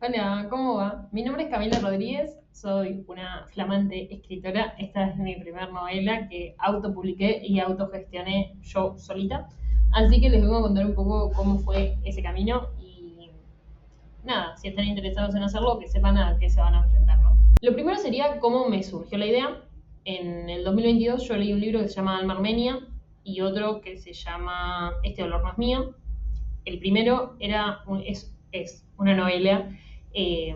Hola, ¿cómo va? Mi nombre es Camila Rodríguez, soy una flamante escritora. Esta es mi primera novela que autopubliqué y autogestioné yo solita. Así que les vengo a contar un poco cómo fue ese camino y nada, si están interesados en hacerlo, que sepan a qué se van a enfrentar, ¿no? Lo primero sería cómo me surgió la idea. En el 2022 yo leí un libro que se llama Alma Armenia y otro que se llama Este dolor no es mío. El primero es una novela eh,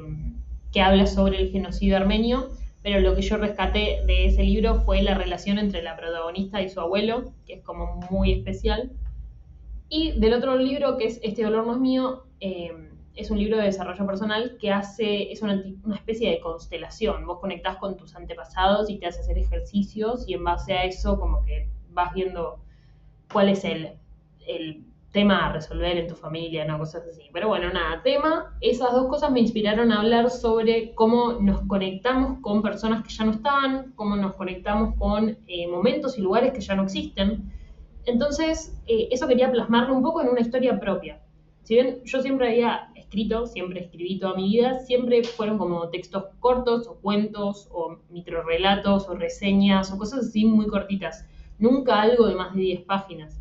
que habla sobre el genocidio armenio, pero lo que yo rescaté de ese libro fue la relación entre la protagonista y su abuelo, que es como muy especial. Y del otro libro, que es Este dolor no es mío, es un libro de desarrollo personal que es una especie de constelación. Vos conectás con tus antepasados y te hace hacer ejercicios y en base a eso como que vas viendo cuál es el tema a resolver en tu familia, ¿no? Cosas así. Pero bueno, nada, tema, esas dos cosas me inspiraron a hablar sobre cómo nos conectamos con personas que ya no están, cómo nos conectamos con momentos y lugares que ya no existen. Entonces, eso quería plasmarlo un poco en una historia propia. Si bien yo siempre había escrito, siempre escribí toda mi vida, siempre fueron como textos cortos o cuentos o microrelatos o reseñas o cosas así muy cortitas. Nunca algo de más de 10 páginas.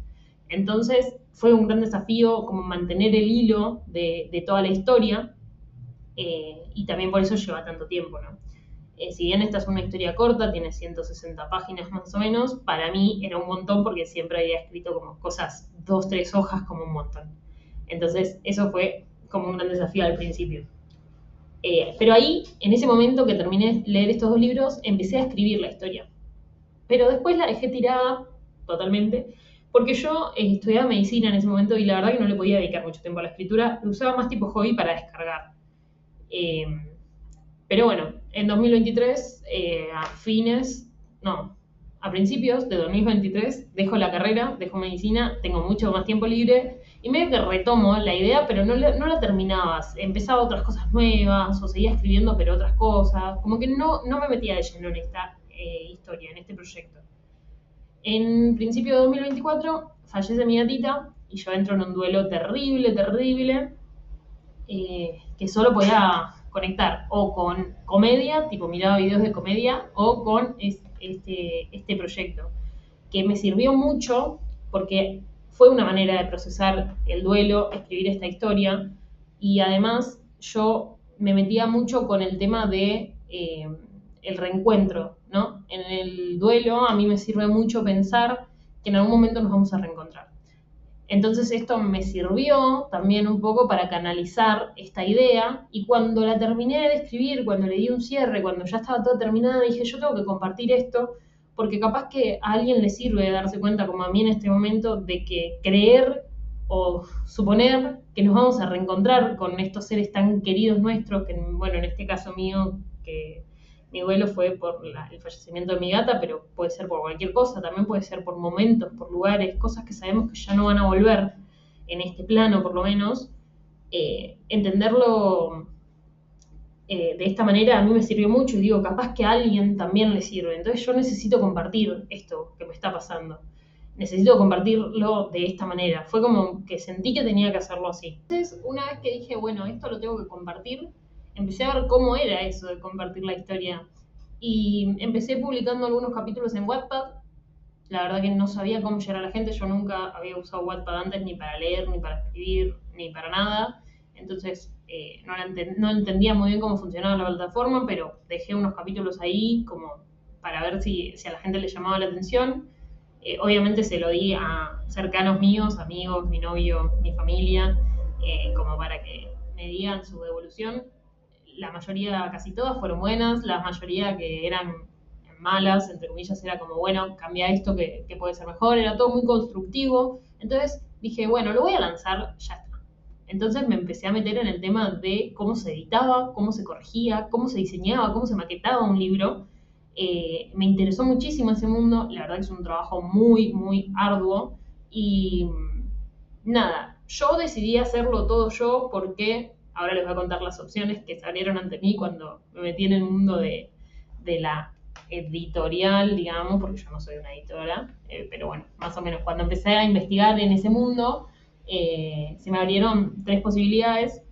Entonces fue un gran desafío como mantener el hilo de toda la historia y también por eso lleva tanto tiempo, ¿no? Si bien esta es una historia corta, tiene 160 páginas más o menos, para mí era un montón porque siempre había escrito como cosas, dos, tres hojas como un montón. Entonces eso fue como un gran desafío al principio. Pero ahí, en ese momento que terminé de leer estos dos libros, empecé a escribir la historia. Pero después la dejé tirada totalmente, porque yo estudiaba medicina en ese momento y la verdad que no le podía dedicar mucho tiempo a la escritura, lo usaba más tipo hobby para descargar. Eh, pero bueno, en 2023, no, a principios de 2023, dejo la carrera, dejo medicina, tengo mucho más tiempo libre y medio que retomo la idea, pero no la terminabas. Empezaba otras cosas nuevas o seguía escribiendo, pero otras cosas. Como que no me metía de lleno en esta historia, en este proyecto. En principio de 2024 fallece mi gatita y yo entro en un duelo terrible, terrible, que solo podía conectar o con comedia, tipo miraba videos de comedia, o con este proyecto, que me sirvió mucho porque fue una manera de procesar el duelo, escribir esta historia, y además yo me metía mucho con el tema de el reencuentro, ¿no? En el duelo a mí me sirve mucho pensar que en algún momento nos vamos a reencontrar. Entonces esto me sirvió también un poco para canalizar esta idea y cuando la terminé de escribir, cuando le di un cierre, cuando ya estaba toda terminada, dije yo tengo que compartir esto porque capaz que a alguien le sirve darse cuenta, como a mí en este momento, de que creer o suponer que nos vamos a reencontrar con estos seres tan queridos nuestros, que bueno, en este caso mío, que mi duelo fue por el fallecimiento de mi gata, pero puede ser por cualquier cosa, también puede ser por momentos, por lugares, cosas que sabemos que ya no van a volver en este plano por lo menos. Entenderlo de esta manera a mí me sirvió mucho y digo, capaz que a alguien también le sirve. Entonces yo necesito compartir esto que me está pasando. Necesito compartirlo de esta manera. Fue como que sentí que tenía que hacerlo así. Entonces, una vez que dije, bueno, esto lo tengo que compartir, empecé a ver cómo era eso de compartir la historia. Y empecé publicando algunos capítulos en Wattpad. La verdad que no sabía cómo llegar a la gente. Yo nunca había usado Wattpad antes ni para leer, ni para escribir, ni para nada. Entonces no entendía muy bien cómo funcionaba la plataforma, pero dejé unos capítulos ahí como para ver si a la gente le llamaba la atención. Obviamente se lo di a cercanos míos, amigos, mi novio, mi familia, como para que me digan su devolución. La mayoría, casi todas fueron buenas, la mayoría que eran malas, entre comillas, era como, bueno, cambia esto que puede ser mejor, era todo muy constructivo. Entonces dije, bueno, lo voy a lanzar, ya está. Entonces me empecé a meter en el tema de cómo se editaba, cómo se corregía, cómo se diseñaba, cómo se maquetaba un libro. Me interesó muchísimo ese mundo, la verdad que es un trabajo muy, muy arduo y nada, yo decidí hacerlo todo yo porque ahora les voy a contar las opciones que se abrieron ante mí cuando me metí en el mundo de la editorial, digamos, porque yo no soy una editora, pero bueno, más o menos cuando empecé a investigar en ese mundo, se me abrieron tres posibilidades.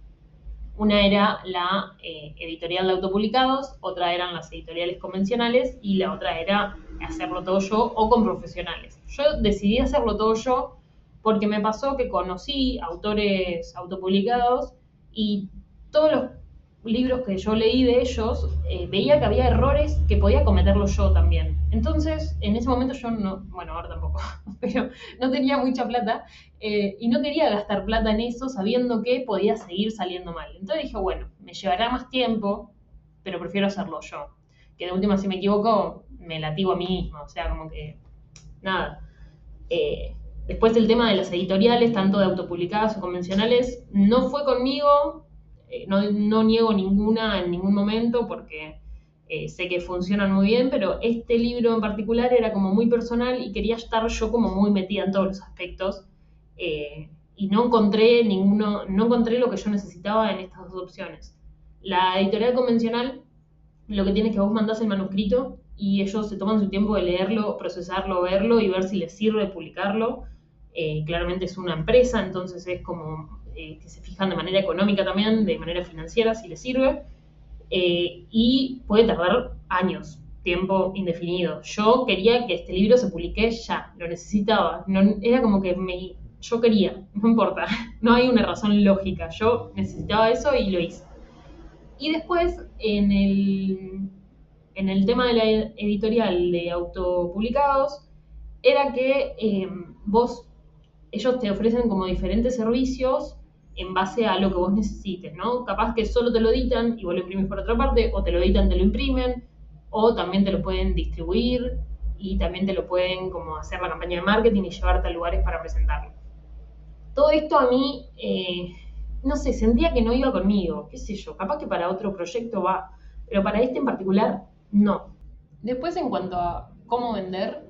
Una era la editorial de autopublicados, otra eran las editoriales convencionales y la otra era hacerlo todo yo o con profesionales. Yo decidí hacerlo todo yo porque me pasó que conocí autores autopublicados y todos los libros que yo leí de ellos, veía que había errores que podía cometerlos yo también. Entonces, en ese momento yo no, bueno, ahora tampoco, pero no tenía mucha plata y no quería gastar plata en eso sabiendo que podía seguir saliendo mal. Entonces dije, bueno, me llevará más tiempo, pero prefiero hacerlo yo. Que de última, si me equivoco, me latigo a mí misma, o sea, como que, nada. Después el tema de las editoriales, tanto de autopublicadas o convencionales, no fue conmigo, no niego ninguna en ningún momento porque sé que funcionan muy bien, pero este libro en particular era como muy personal y quería estar yo como muy metida en todos los aspectos y no encontré lo que yo necesitaba en estas dos opciones. La editorial convencional lo que tiene es que vos mandás el manuscrito y ellos se toman su tiempo de leerlo, procesarlo, verlo y ver si les sirve publicarlo. Claramente es una empresa, entonces es como que se fijan de manera económica también, de manera financiera, si les sirve. Y puede tardar años, tiempo indefinido. Yo quería que este libro se publique ya, lo necesitaba. No, era como que yo quería, no importa, no hay una razón lógica. Yo necesitaba eso y lo hice. Y después, en el tema de la editorial de autopublicados, era que ellos te ofrecen como diferentes servicios en base a lo que vos necesites, ¿no? Capaz que solo te lo editan y vos lo imprimís por otra parte, o te lo editan, te lo imprimen, o también te lo pueden distribuir y también te lo pueden como hacer la campaña de marketing y llevarte a lugares para presentarlo. Todo esto a mí, no sé, sentía que no iba conmigo, qué sé yo, capaz que para otro proyecto va, pero para este en particular, no. Después, en cuanto a cómo vender,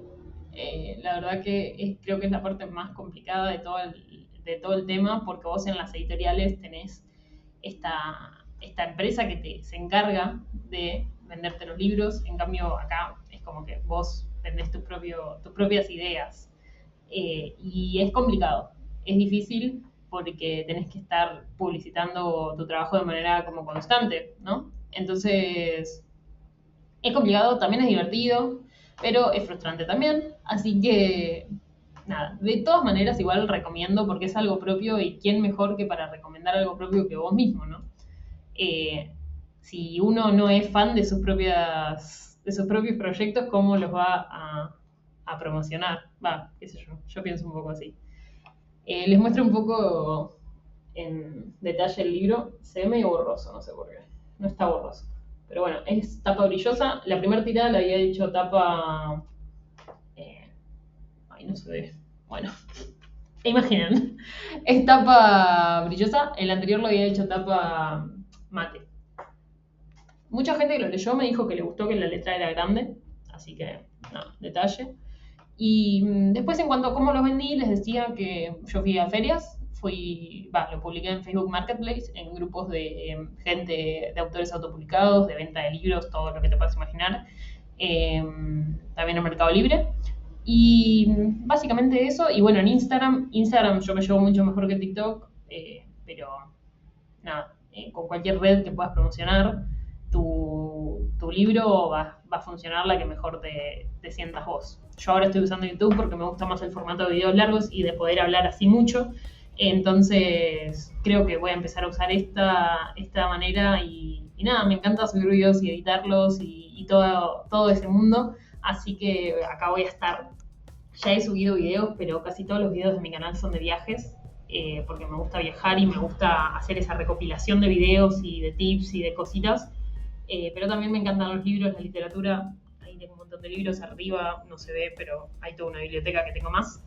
la verdad que creo que es la parte más complicada de todo el tema, porque vos en las editoriales tenés esta empresa que se encarga de venderte los libros, en cambio acá es como que vos vendés tus propias ideas. Y es complicado, es difícil porque tenés que estar publicitando tu trabajo de manera como constante, ¿no? Entonces, es complicado, también es divertido, pero es frustrante también. Así que, nada, de todas maneras igual recomiendo porque es algo propio y quién mejor que para recomendar algo propio que vos mismo, ¿no? Si uno no es fan de sus propios proyectos, ¿cómo los va a promocionar? Va, qué sé yo pienso un poco así. Les muestro un poco en detalle el libro. Se ve medio borroso, no sé por qué. No está borroso. Pero bueno, es tapa brillosa. La primera tirada la había dicho tapa... Ay, no se ve. Bueno, imaginen. Es tapa brillosa. El anterior lo había hecho tapa mate. Mucha gente que lo leyó me dijo que le gustó que la letra era grande. Así que, no, detalle. Y después, en cuanto a cómo los vendí, les decía que yo fui a ferias, lo publiqué en Facebook Marketplace, en grupos de gente, de autores autopublicados, de venta de libros, todo lo que te puedas imaginar, también en Mercado Libre. Y básicamente eso, y bueno, en Instagram yo me llevo mucho mejor que TikTok, pero nada, con cualquier red que puedas promocionar, tu libro va a funcionar la que mejor te sientas vos. Yo ahora estoy usando YouTube porque me gusta más el formato de videos largos y de poder hablar así mucho. Entonces creo que voy a empezar a usar esta manera y nada, me encanta subir videos y editarlos y todo ese mundo. Así que acá voy a estar. Ya he subido videos, pero casi todos los videos de mi canal son de viajes. Porque me gusta viajar y me gusta hacer esa recopilación de videos y de tips y de cositas. Pero también me encantan los libros, la literatura. Ahí tengo un montón de libros arriba, no se ve, pero hay toda una biblioteca que tengo más.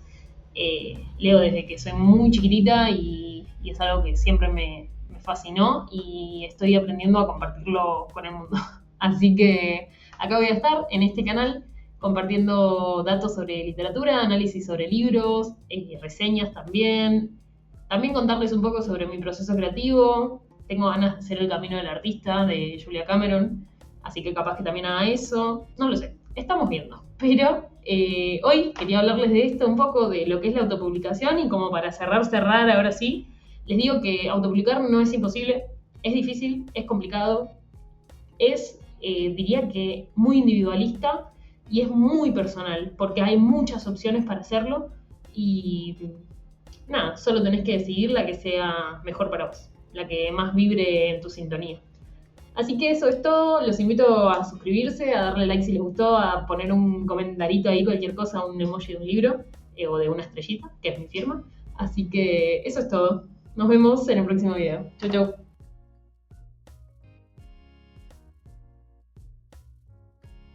Leo desde que soy muy chiquitita y es algo que siempre me fascinó y estoy aprendiendo a compartirlo con el mundo. Así que acá voy a estar en este canal compartiendo datos sobre literatura, análisis sobre libros, reseñas también. También contarles un poco sobre mi proceso creativo. Tengo ganas de hacer El Camino del Artista de Julia Cameron, así que capaz que también haga eso. No lo sé, estamos viendo. Pero hoy quería hablarles de esto un poco, de lo que es la autopublicación y como para cerrar ahora sí, les digo que autopublicar no es imposible. Es difícil, es complicado, es, diría que, muy individualista y es muy personal, porque hay muchas opciones para hacerlo y nada, solo tenés que decidir la que sea mejor para vos, la que más vibre en tu sintonía. Así que eso es todo, los invito a suscribirse, a darle like si les gustó, a poner un comentarito ahí, cualquier cosa, un emoji de un libro o de una estrellita, que es mi firma. Así que eso es todo. Nos vemos en el próximo video. Chau, chau.